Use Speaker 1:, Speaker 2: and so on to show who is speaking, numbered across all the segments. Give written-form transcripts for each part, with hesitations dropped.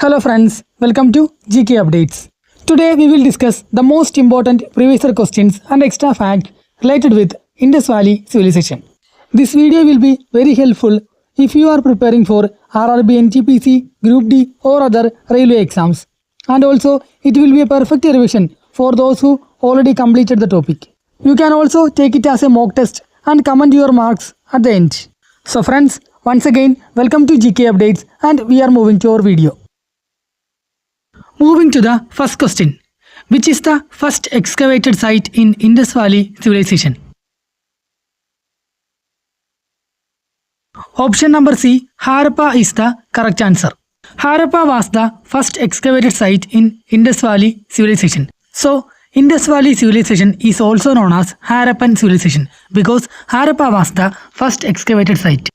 Speaker 1: Hello friends, welcome to GK Updates. Today we will discuss the most important previous year questions and extra fact related with Indus Valley Civilization. This video will be very helpful if you are preparing for RRB NTPC, Group D or other railway exams. And also it will be a perfect revision for those who already completed the topic. You can also take it as a mock test and comment your marks at the end. So friends, once again welcome to GK Updates and we are moving to our video. Moving to the first question. Which is the first excavated site in Indus Valley Civilization? Option number C, Harappa is the correct answer. Harappa was the first excavated site in Indus Valley Civilization. So, Indus Valley Civilization is also known as Harappan Civilization because Harappa was the first excavated site.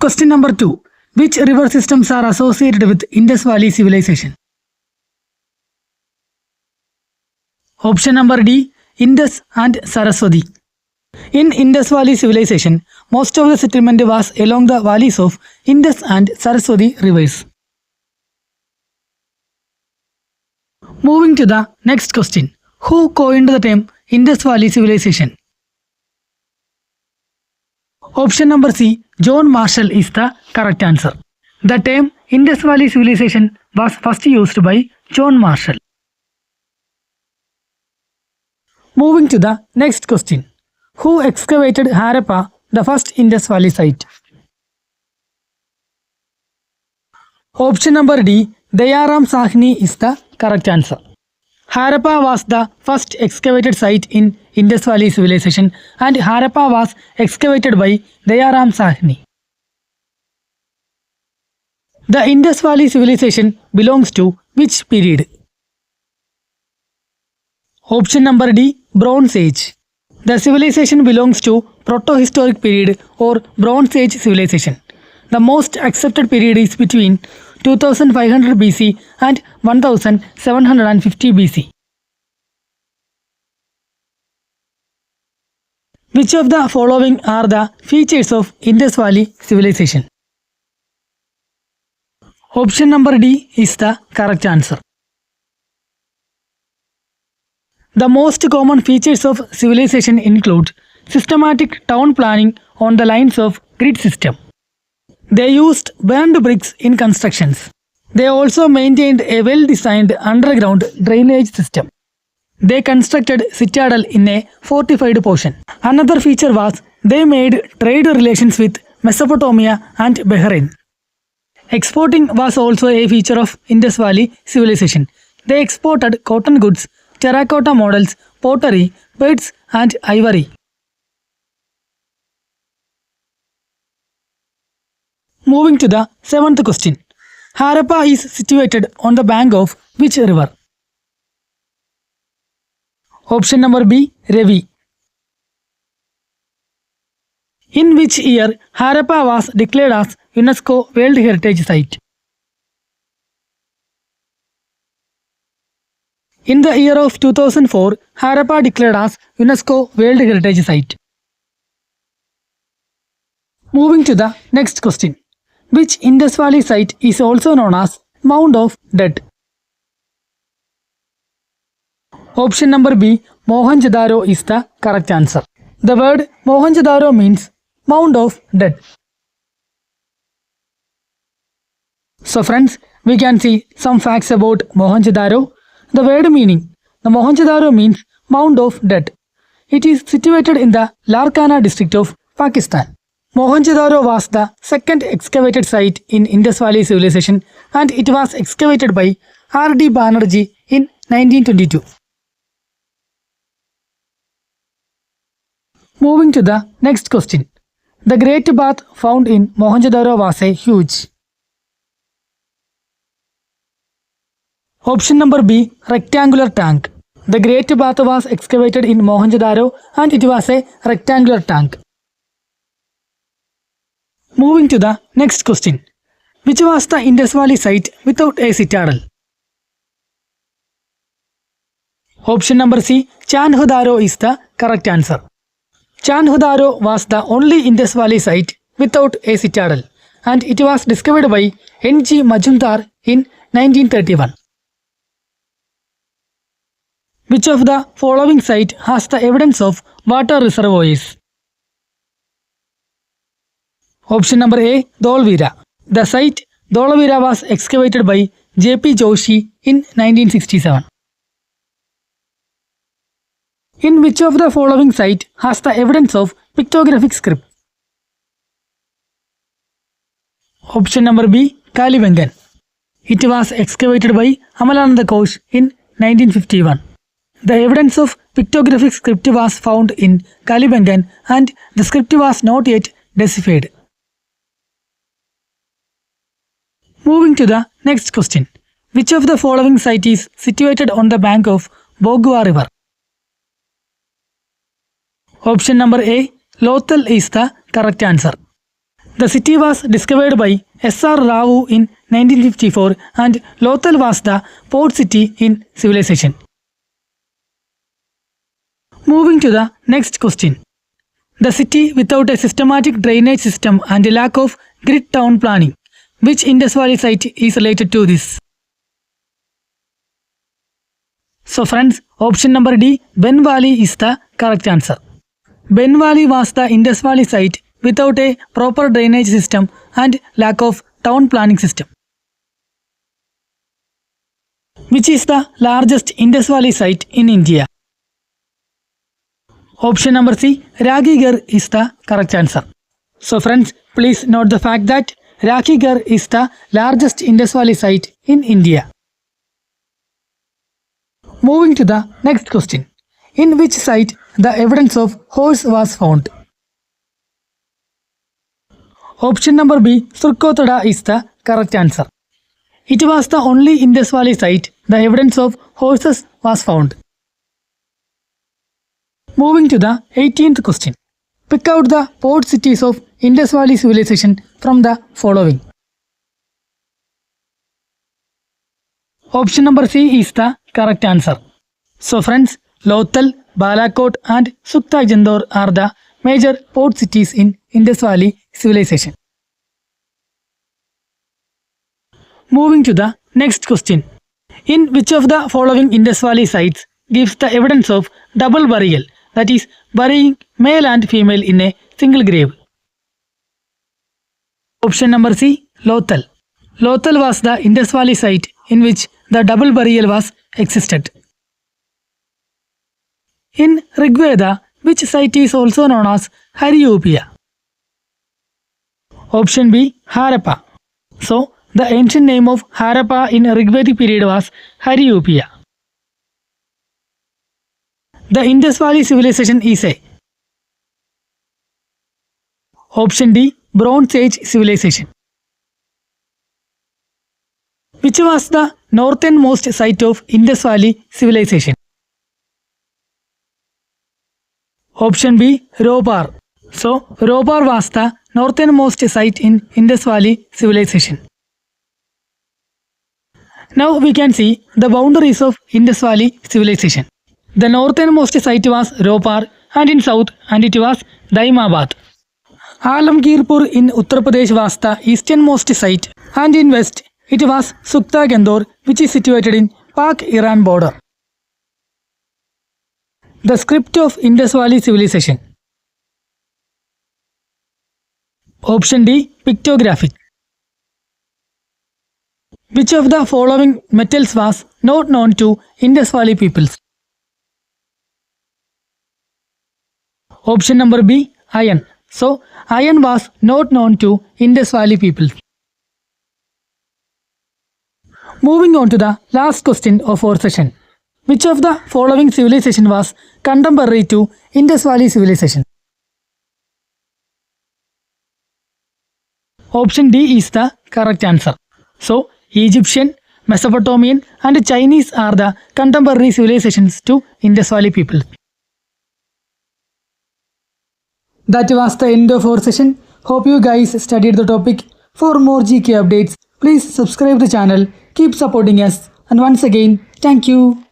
Speaker 1: Question number 2. Which river systems are associated with Indus Valley Civilization? Option number D, Indus and Saraswati. In Indus Valley Civilization, most of the settlement was along the valleys of Indus and Saraswati rivers. Moving to the next question. Who coined the term Indus Valley Civilization? Option number C, John Marshall is the correct answer. The term Indus Valley Civilization was first used by John Marshall. Moving to the next question. Who excavated Harappa, the first Indus Valley site? Option number D, Dayaram Sahni is the correct answer. Harappa was the first excavated site in Indus Valley Civilization and Harappa was excavated by Dayaram Sahni. The Indus Valley Civilization belongs to which period? Option number D, Bronze Age. The civilization belongs to Protohistoric period or Bronze Age civilization. The most accepted period is between 2500 BC and 1750 BC. Which of the following are the features of Indus Valley Civilization? Option number D is the correct answer. The most common features of civilization include systematic town planning on the lines of grid system. They used burned bricks in constructions. They also maintained a well-designed underground drainage system. They constructed citadel in a fortified portion. Another feature was they made trade relations with Mesopotamia and Bahrain. Exporting was also a feature of Indus Valley Civilization. They exported cotton goods, terracotta models, pottery, birds and ivory. Moving to the seventh question. Harappa is situated on the bank of which river? Option number B, Ravi. In which year Harappa was declared as UNESCO World Heritage Site? In the year of 2004, Harappa declared as UNESCO World Heritage Site. Moving to the next question. Which Indus Valley site is also known as Mound of Dead? Option number B, Mohenjo-daro is the correct answer. The word Mohenjo-daro means Mound of Dead. So friends, we can see some facts about Mohenjo-daro. The word meaning. The Mohenjo-daro means Mound of Dead. It is situated in the Larkana district of Pakistan. Mohenjo-daro was the second excavated site in Indus Valley Civilization and it was excavated by R.D. Banerjee in 1922. Moving to the next question. The Great Bath found in Mohenjo-daro was a huge. Option number B, rectangular tank. The Great Bath was excavated in Mohenjo-daro and it was a rectangular tank. Moving to the next question. Which was the Indus Valley site without a citadel? Option number C, Mohenjo-daro is the correct answer. Mohenjo-daro was the only Indus Valley site without a citadel. and it was discovered by N.G. Majumdar in 1931. Which of the following site has the evidence of water reservoirs? Option number A, Dholvira. The site Dholvira was excavated by J.P. Joshi in 1967. In which of the following site has the evidence of pictographic script? Option number B, Kalibangan. It was excavated by Amalananda Ghosh in 1951. The evidence of pictographic script was found in Kalibangan and the script was not yet deciphered. Moving to the next question. Which of the following site is situated on the bank of Bogua River? Option number A, Lothal is the correct answer. The city was discovered by S.R. Rao in 1954 and Lothal was the port city in Civilisation. Moving to the next question. The city without a systematic drainage system and a lack of grid town planning. Which Indus Valley site is related to this? So friends, option number D, Ben Valley is the correct answer. Ben Valley was the Indus Valley site without a proper drainage system and lack of town planning system. Which is the largest Indus Valley site in India? Option number C, Rakhigarh is the correct answer. So friends, please note the fact that Rakhigarh is the largest Indus Valley site in India. Moving to the next question. In which site the evidence of horse was found? Option number B, Surkotada is the correct answer. It was the only Indus Valley site the evidence of horses was found. Moving to the 18th question. Pick out the port cities of Indus Valley Civilization from the following. Option number C is the correct answer. So friends, Lothal, Balakot and Sukta Jandor are the major port cities in Indus Valley Civilization. Moving to the next question. In which of the following Indus Valley sites gives the evidence of double burial, that is, burying male and female in a single grave? Option number C, Lothal. Lothal was the Indus Valley site in which the double burial was existed. In Rigveda, which site is also known as Haryupiya? Option B, Harappa. So, the ancient name of Harappa in Rigvedic period was Haryupiya. The Indus Valley Civilization is a. Option D, Bronze Age Civilization. Which was the northernmost site of Indus Valley Civilization? Option B, Ropar. So, Ropar was the northernmost site in Indus Valley Civilization. Now we can see the boundaries of Indus Valley Civilization. The northernmost site was Ropar and in south and it was Daimabad. Alamgirpur in Uttar Pradesh was the easternmost site and in west it was Sukta Gandor, which is situated in Pak-Iran border. The script of Indus Valley Civilization. Option D, pictographic. Which of the following metals was not known to Indus Valley peoples? Option number B, iron. So, iron was not known to Indus Valley peoples. Moving on to the last question of our session. Which of the following civilization was contemporary to Indus Valley Civilization? Option D is the correct answer. So, Egyptian, Mesopotamian and Chinese are the contemporary civilizations to Indus Valley people. That was the end of our session. Hope you guys studied the topic. For more GK updates, please subscribe the channel, keep supporting us, and once again, thank you.